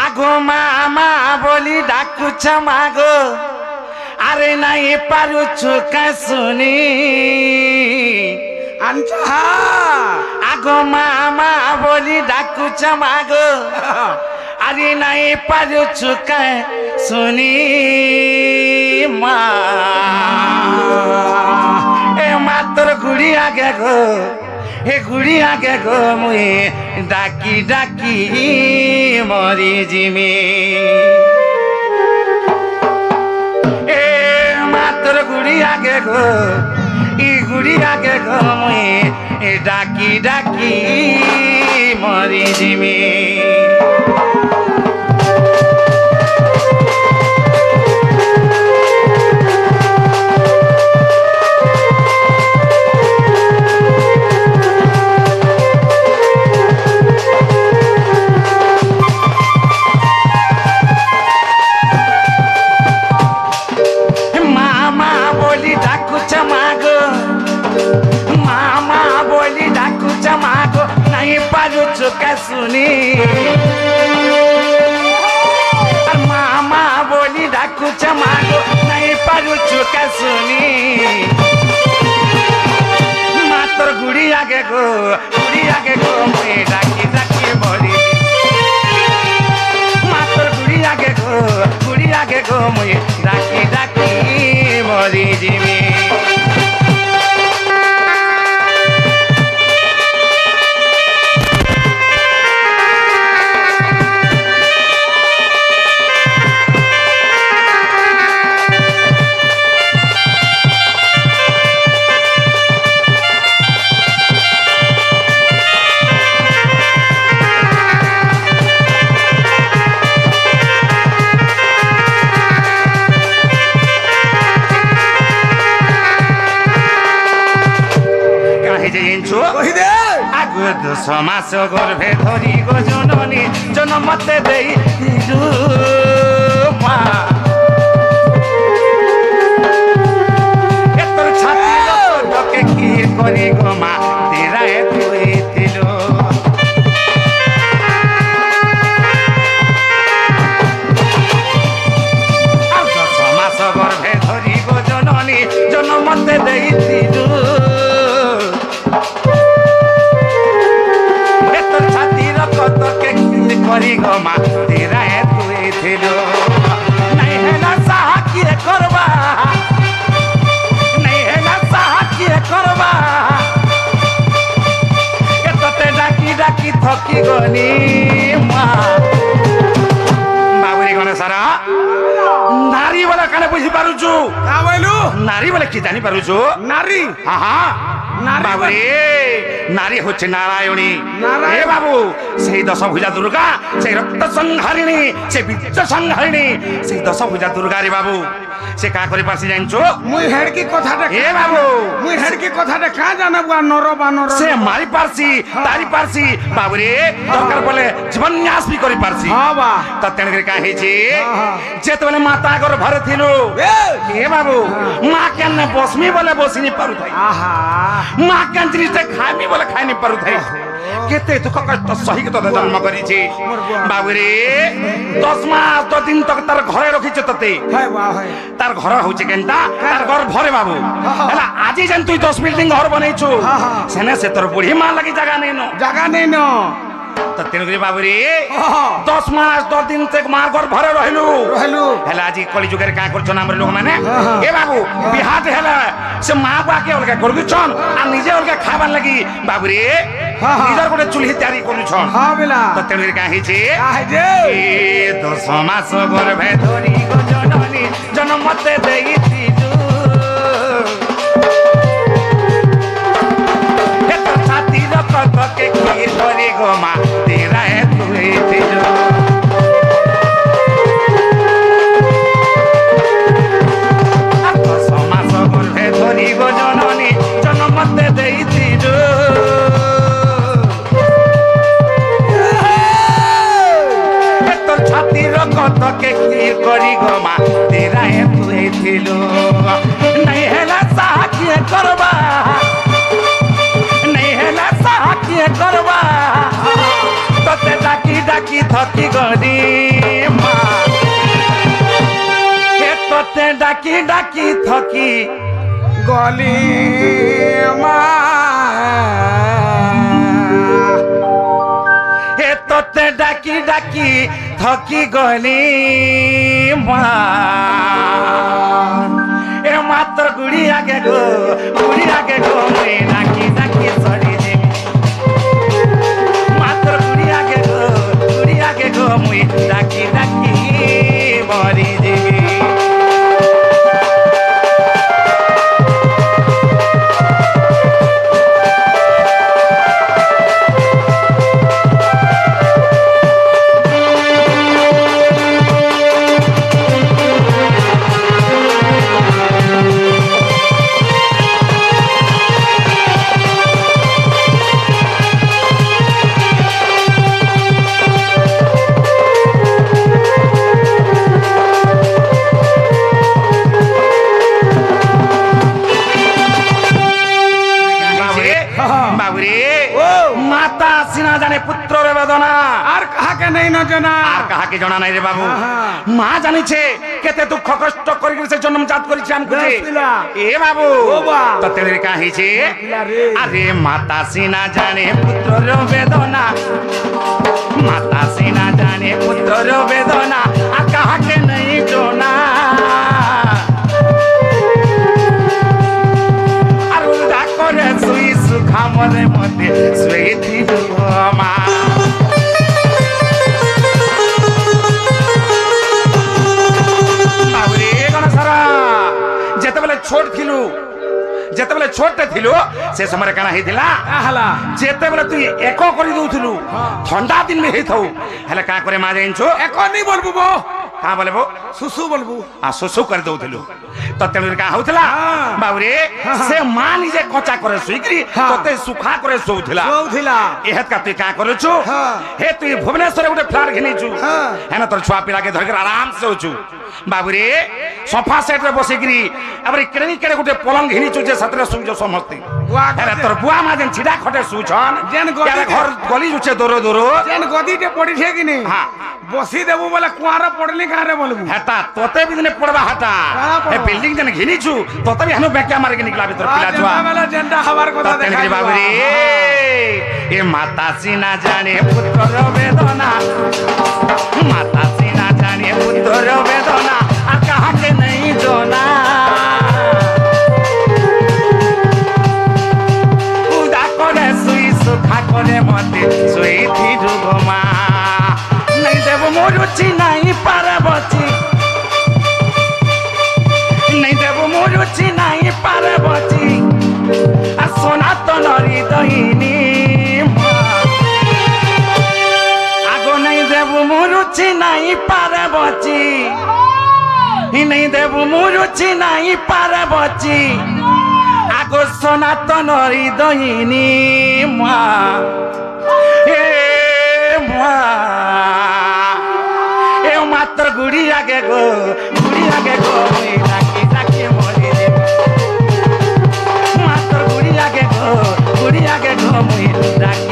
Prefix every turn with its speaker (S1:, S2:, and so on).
S1: আগো মামা বলি ডাকুছ মাগো আরে নাই পারুছু কা শুনি
S2: আনছা
S1: আগো মামা বলি ডাকুছ মাগো আরে নাই পারুছু কা শুনি মা এ মাতর গুড়ি আগে গো হে গুড়ি আগে গো মুই ডাকি ডাকি মরি জিমি এ মাতর গুড়ি আগে গো ই গুড়ি আগে গো মুই ডাকি ডাকি মরি জিমি শুনি মামা বলি ডাকুছ মাগো নাই পারুছু কা শুনি মাতর গুড়ি আগে গো মুই ডাকি ডাকি মরি মাতর গুড়ি আগে গো মুই ডাকি ডাকি মরি জিমি সমাস গর্ভে ধরি গো জননী জনমতে দেই মা তোর ছাতি কি করি গো মা তেরায় তুই দিল সমাস গর্ভে ধরি গো জননী জনমতে দেই করি গো মা তেরায় তুই দিল নাই হেলা সাহা কিয়ে করবা নাই হেলা সাহা কিয়ে করবা এততে ডাকি ডাকি থকি গনি মা বাবুরি গনে সারা নারী বলে কানে বুঝি পারুছু
S2: কা বইলু
S1: নারী বলে কি জানি পারুছু
S2: নারী
S1: হ্যাঁ
S2: নারী
S1: বাবুরে নারী হচ্ছে নারায়ণী
S2: নারায়ণ।
S1: হে বাবু সেই দশভুজা দুর্গা সেই রক্ত সংহারিণী সেই বীর্য সংহারিণী সেই দশভুজা দুর্গা রে বাবু সে কা করে পারছি জানছো
S2: মুই হেড়কি কথাটা
S1: হে বাবু
S2: মুই হেড়কি কথাটা কা জানাবো আর নর বানর
S1: সে মারি পারছি তারি পারছি বাবুরে দরকার বলে জীবন ন্যাস বি করে পারছি
S2: হ্যাঁ বা
S1: তা তেণুকরি কা হয়েছে
S2: হ্যাঁ।
S1: যেতবেলে মাতা ঘর ঘরে থিল হে বাবু মা কেন বসমি বলে বসিনি পারু থাই
S2: আহা
S1: মা কেন জিনিসটা খাইমি বলে খাইনি পারু থাই কেতে দুঃখ কষ্ট সহি তোতে জন্ম করেছি বাবুরে 10 মাস 10 দিন তক তার ঘরে রখিছে তোতে
S2: হয় বা হয়
S1: তার ঘর হচ্ছে কেনটা তার ঘর ভরে বাবু হেলা আজি যেন তুই 10 বিল্ডিং ঘর বনাইছু সেনে সে তোর বুড়ি মা লাগি জায়গা নেই ন
S2: জায়গা নেই ন
S1: তো তেণুকরি বাবুরে 10 মাস 10 দিন থেকে মার ঘর ভরে রহিলু
S2: রহিলু
S1: হেলা আজি কলি যুগের কা করছন আমার লোক মানে এ বাবু বিহাত হেলা সে মা বাকে অলগা করগুছন আর নিজে অলগা খাবার লাগি বাবুরে নিজের গোটে চুলি তৈরি করুছন
S2: হ্যাঁ বেলা
S1: তো তেণুকরি কা হইছে
S2: কাহে যে
S1: এ 10 মাস গর্ভে ধরি গো জননী জনমতে দেইছিলু এত ছাতির কতকে কি করি গো মা তেরায় তুই দিল সমাস গর্ভে ধরি গো জননী জনমতে দেইছিল তোর ছাতির কতকে কি করি গো মা তেরায় তুই দিল নাই হেলা সাহা কিয়ে করবা নাই হেলা সাহা কিয়ে করবা তোতে ডাকি ডাকি থকি গনি ডাকি ডাকি থকি
S2: গলি মা
S1: এ তোতে ডাকি ডাকি থকি গলি মা এ মাত্র গুড়ি আগে গো মুই ডাকি ডাকি সরি দিবি মাত্র গুড়ি আগে গো মুই ডাকি ডাকি মরি দিবি মাতা সিনা জানে পুত্র বেদনা
S2: আর কাহাকে নেই ন জানা
S1: আর কাহাকে জানা নাই রে বাবু
S2: হ্যাঁ।
S1: মা জানিছে কেতে দুঃখ কষ্ট করি সে জন্ম জাত করেছে আমি বুঝি
S2: পিলা।
S1: এ বাবু
S2: ও বা।
S1: তো তেরে কাহিছে
S2: পিলা রে।
S1: আরে মাতা সিনা জানে পুত্র বেদনা মাতা সিনা জানে পুত্র বেদনা আর কাহাকে নেই জানা আর উল্টা করে সুই সুখা মনে মধ্যে শুয়ে দিল মা যেতবেলে ছোট থিলু যেতবেলে ছোটতে থিলু সে সময় কানা হইতিলা
S2: আহলা
S1: যেতবেলে তুই এক করে দউথিলু ঠান্ডা দিন মে হইথাউ হেলে কা করে মা জানিছো
S2: এখন নি বলবো বো
S1: কা বলবো
S2: সুসু বলবো
S1: आ सुसु कर दउथलु तो तेलुर का होतला
S2: हाँ।
S1: बाबरे से मां निजे कचा करे सुइकरी
S2: हाँ।
S1: तते सुखा करे सोउथला
S2: সৌথিলা
S1: एहत का तू का करछु
S2: हाँ।
S1: हे तू भुवनेश्वर गुटे फ्लार घिनिछु
S2: हाँ।
S1: है ना तोर छुआ पिला के धर के आराम से होछु बाबरे सोफा सेट रे बसिकरी अबरे केनी केड़े गुटे पलंग घिनिछु जे सतरे सुजो समस्ती
S2: वाह,
S1: है ना
S2: गजे।
S1: तोर बुआ मा जेन छिडा खटे सुछन
S2: जेन गदी
S1: यार
S2: के-
S1: घर गली जुचे दोरो दोरो
S2: যেন গদিতে পড়িছে কি নি
S1: हाँ।
S2: বসি দেবো বলে কুয়ারে পড়লি কারে বলবো
S1: हेता तोते भी दिने पड़वा हटा
S2: कहाँ पड़वा?
S1: ए बिल्डिंग जन घिनिछु तोते भी हनु बेक्या मार के निकला भीतर पिला जुआ
S2: বেলা জেন্ডা হবার কথা
S1: तोते
S2: দেখা
S1: रे बाबरे ए माता सीना जाने पुत्र वेदना माता सीना जाने पुत्र वेदना आ कहा के नहीं जोना उदा करे सुई सुखा करे मते सुई थी रुगमा नहीं देव मोरुचि नहीं पारबची नहीं देव मोरुचि नहीं पारबची आ सनातन हृदयनी आगो नहीं देव मोरुचि नहीं पारबची नहीं देव मोरुचि नहीं पारबची आगो सनातन हृदयनी ए मात्र गुड़ी आगे गो मुई डाकी डाकी मरी दे मात्र गुड़ी आगे गो मुई डाकी